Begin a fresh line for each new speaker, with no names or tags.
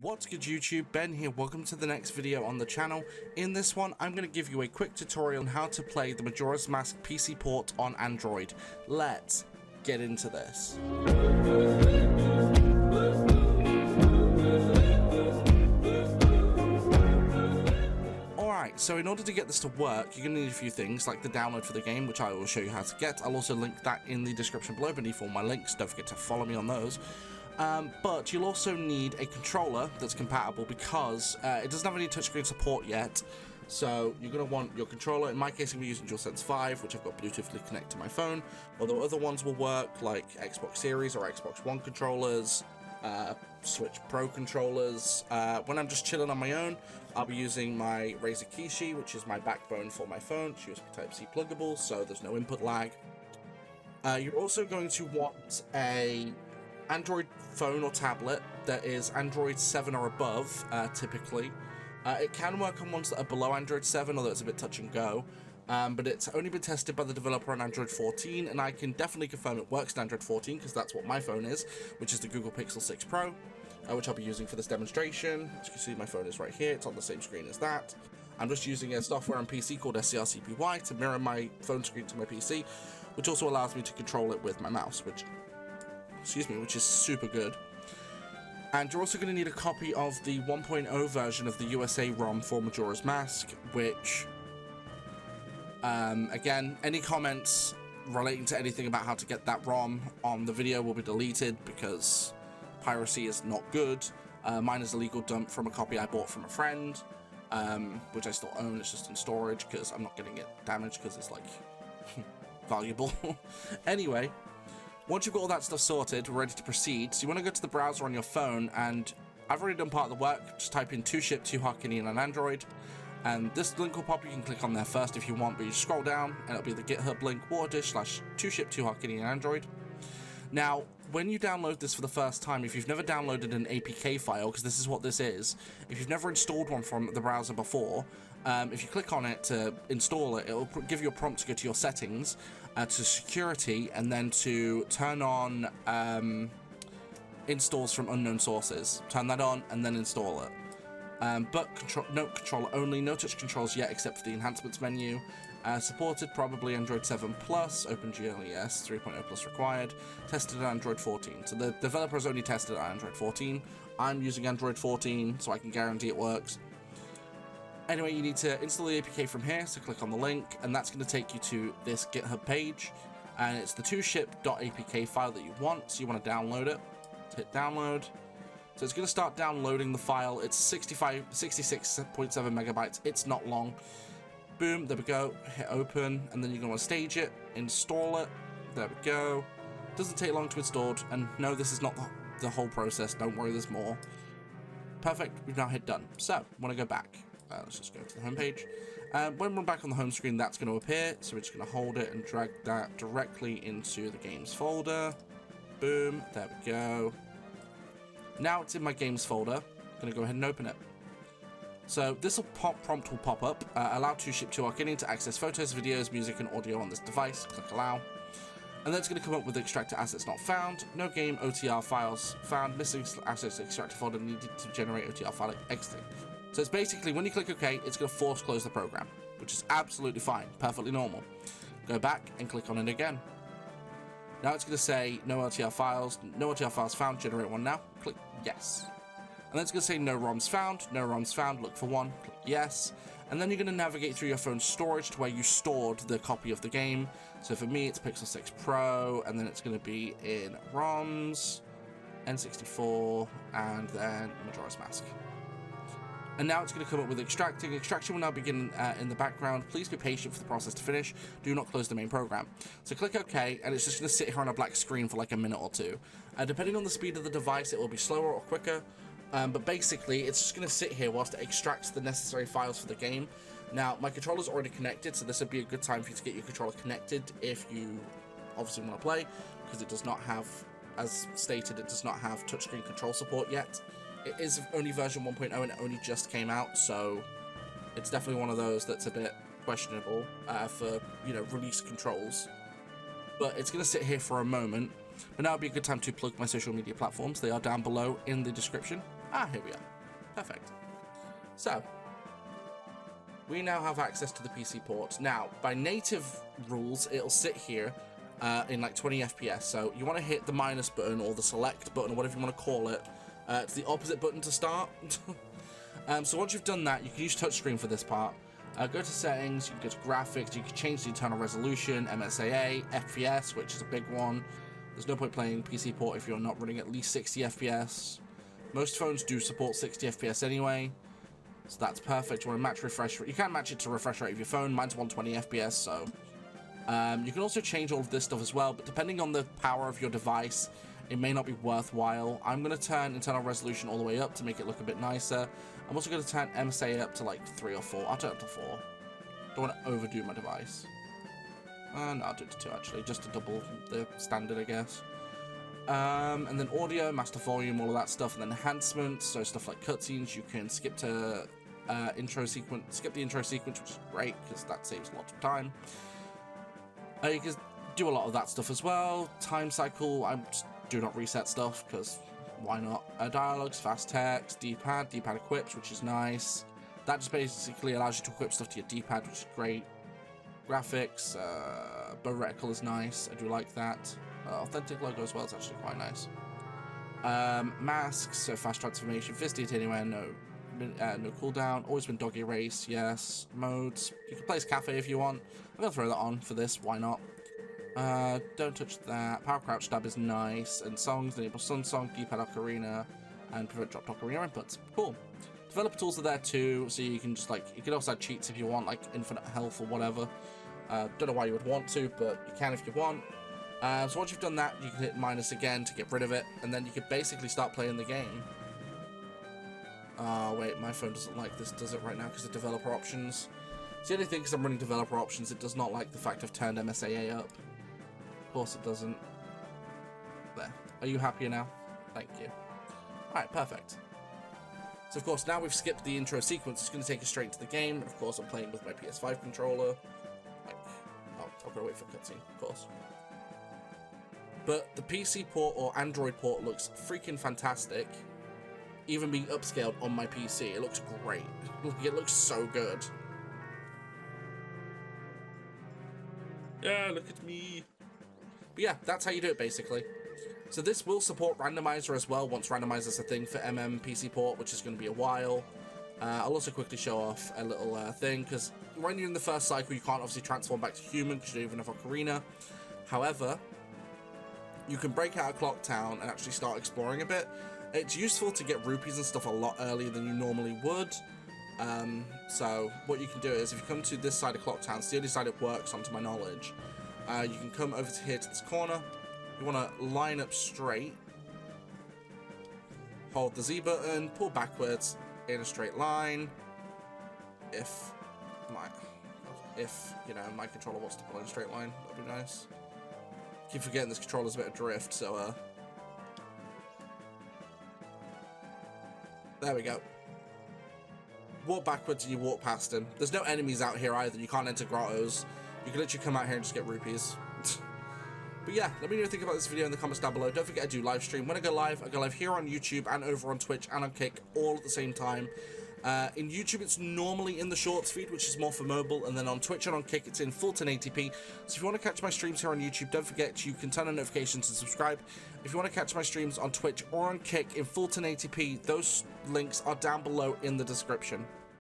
What's good YouTube, Ben here, welcome to the next video on the channel. In this one, I'm going to give you a quick tutorial on how to play the Majora's Mask PC port on Android. Let's get into this. Alright, so in order to get this to work, you're going to need a few things, like the download for the game, which I will show you how to get. I'll also link that in the description below beneath all my links, don't forget to follow me on those. But you'll also need a controller that's compatible because it doesn't have any touchscreen support yet. So you're going to want your controller. In my case, I'm using DualSense 5, which I've got Bluetoothly connected to my phone. Although other ones will work, like Xbox Series or Xbox One controllers, Switch Pro controllers. When I'm just chilling on my own, I'll be using my Razer Kishi, which is my backbone for my phone. It's USB Type-C pluggable, so there's no input lag. You're also going to want a Android phone or tablet that is Android 7 or above, typically. It can work on ones that are below Android 7, although it's a bit touch and go. But it's only been tested by the developer on Android 14, and I can definitely confirm it works on Android 14, because that's what my phone is, which is the Google Pixel 6 Pro, which I'll be using for this demonstration. As you can see, my phone is right here. It's on the same screen as that. I'm just using a software on PC called SCRCPY to mirror my phone screen to my PC, which also allows me to control it with my mouse, which is super good. And you're also going to need a copy of the 1.0 version of the USA ROM for Majora's Mask, which, again, any comments relating to anything about how to get that ROM on the video will be deleted because piracy is not good. Mine is a legal dump from a copy I bought from a friend, which I still own. It's just in storage because I'm not getting it damaged because it's like valuable. Anyway, once you've got all that stuff sorted, we're ready to proceed. So you want to go to the browser on your phone, and I've already done part of the work. Just type in 2ship2harkinian on Android, and this link will pop. You can click on there first if you want, but you scroll down, and it'll be the GitHub link, waterdish/2ship2harkinian Android. Now, when you download this for the first time, if you've never downloaded an APK file, because this is what this is, if you've never installed one from the browser before, if you click on it to install it, it'll give you a prompt to go to your settings, to security, and then to turn on installs from unknown sources. Turn that on and then install it. But no controller only, no touch controls yet except for the enhancements menu. Supported probably Android 7 Plus, OpenGLES 3.0 Plus required, tested on Android 14. So the developers only tested on Android 14. I'm using Android 14, so I can guarantee it works. Anyway, you need to install the APK from here, so click on the link, and that's going to take you to this GitHub page, and it's the 2ship.apk file that you want, so you want to download it. Hit download. So it's going to start downloading the file. It's 66.7 megabytes. It's not long. Boom, there we go. Hit open, and then you're going to want to stage it, install it. There we go. Doesn't take long to install, and no, this is not the whole process. Don't worry, there's more. Perfect, we've now hit done. So, want to go back. Let's just go to the home page. When we're back on the home screen, that's going to appear. So we're just going to hold it and drag that directly into the games folder. Boom, there we go. Now it's in my games folder. I'm going to go ahead and open it. So this prompt will pop up. Allow 2ship2harkinian to access photos, videos, music, and audio on this device. Click allow. And then it's going to come up with extractor assets not found. No game OTR files found. Missing assets extractor folder needed to generate OTR file exiting. So it's basically, when you click OK, it's going to force close the program, which is absolutely fine, perfectly normal. Go back and click on it again. Now it's going to say no LTR files found, generate one now. Click yes. And then it's going to say no ROMs found, look for one, click yes. And then you're going to navigate through your phone's storage to where you stored the copy of the game. So for me, it's Pixel 6 Pro, and then it's going to be in ROMs, N64, and then Majora's Mask. And now it's going to come up with extracting. Extraction will now begin in the background. Please be patient for the process to finish. Do not close the main program. So click OK, and it's just going to sit here on a black screen for like a minute or two. Depending on the speed of the device, it will be slower or quicker. But basically, it's just going to sit here whilst it extracts the necessary files for the game. Now, my controller's already connected, so this would be a good time for you to get your controller connected if you obviously want to play, because it does not have, as stated, it does not have touchscreen control support yet. It is only version 1.0 and it only just came out, so it's definitely one of those that's a bit questionable for, you know, release controls. But it's going to sit here for a moment. But now would be a good time to plug my social media platforms. They are down below in the description. Ah, here we are. Perfect. So, we now have access to the PC port. Now, by native rules, it'll sit here in like 20 FPS. So you want to hit the minus button or the select button or whatever you want to call it. It's the opposite button to start. So once you've done that, you can use touchscreen for this part. Go to settings, you can go to graphics, you can change the internal resolution, MSAA, FPS, which is a big one. There's no point playing PC port if you're not running at least 60 FPS. Most phones do support 60 FPS anyway, so that's perfect. You want to match refresh rate. You can match it to refresh rate of your phone. Mine's 120 FPS, so you can also change all of this stuff as well, but depending on the power of your device, it may not be worthwhile. I'm going to turn internal resolution all the way up to make it look a bit nicer. I'm also going to turn MSA up to like 3 or 4. I'll turn it up to 4. Don't want to overdo my device. No, I'll do it to 2 actually, just to double the standard, I guess. And then audio, master volume, all of that stuff, and then enhancements, so stuff like cutscenes. You can skip to intro sequence, skip the intro sequence, which is great because that saves lots of time. You can do a lot of that stuff as well. Time cycle, I do not reset stuff because why not? Dialogues, fast text, D-pad equips, which is nice. That just basically allows you to equip stuff to your D-pad, which is great. Graphics, bow reticle is nice. I do like that. Authentic logo as well is actually quite nice. Masks, so fast transformation, Vista anywhere, no cooldown. Always been dog erase, yes. Modes, you can place cafe if you want. I'm gonna throw that on for this, why not? Don't touch that. Power crouch stab is nice, and songs enable Sun Song, D-pad ocarina, and prevent drop ocarina inputs. Cool. Developer tools are there too, so you can just like, you can also add cheats if you want, like infinite health or whatever. Don't know why you would want to, but you can if you want. So once you've done that, you can hit minus again to get rid of it, and then you can basically start playing the game. Wait, my phone doesn't like this, does it right now, because of developer options? It's the only thing, because I'm running developer options, it does not like the fact I've turned MSAA up. Of course it doesn't. There. Are you happier now? Thank you. Alright, perfect. So of course, now we've skipped the intro sequence, it's going to take us straight to the game, and of course I'm playing with my PS5 controller. Like, oh, I've got to wait for cutscene, of course. But the PC port or Android port looks freaking fantastic. Even being upscaled on my PC, it looks great. It looks so good. Yeah, look at me. But yeah, that's how you do it basically. So this will support randomizer as well once randomizer's a thing for PC port, which is going to be a while. I'll also quickly show off a little thing, because when you're in the first cycle, you can't obviously transform back to human because you don't even have Ocarina. However, you can break out of Clock Town and actually start exploring a bit. It's useful to get rupees and stuff a lot earlier than you normally would. So what you can do is, if you come to this side of Clock Town, it's the only side it works on to my knowledge, you can come over to here to this corner. You want to line up straight, hold the Z button, pull backwards in a straight line. If you know, my controller wants to pull in a straight line, that'd be nice. Keep forgetting this controller's a bit of drift, so there we go. Walk backwards and you walk past him. There's no enemies out here either. You can't enter grottos. You can literally come out here and just get rupees. But yeah, let me know what you think about this video in the comments down below. Don't forget I do live stream. When I go live here on YouTube and over on Twitch and on Kick all at the same time. In YouTube, it's normally in the Shorts feed, which is more for mobile, and then on Twitch and on Kick, it's in full 1080p. So if you want to catch my streams here on YouTube, don't forget you can turn on notifications and subscribe. If you want to catch my streams on Twitch or on Kick in full 1080p, those links are down below in the description.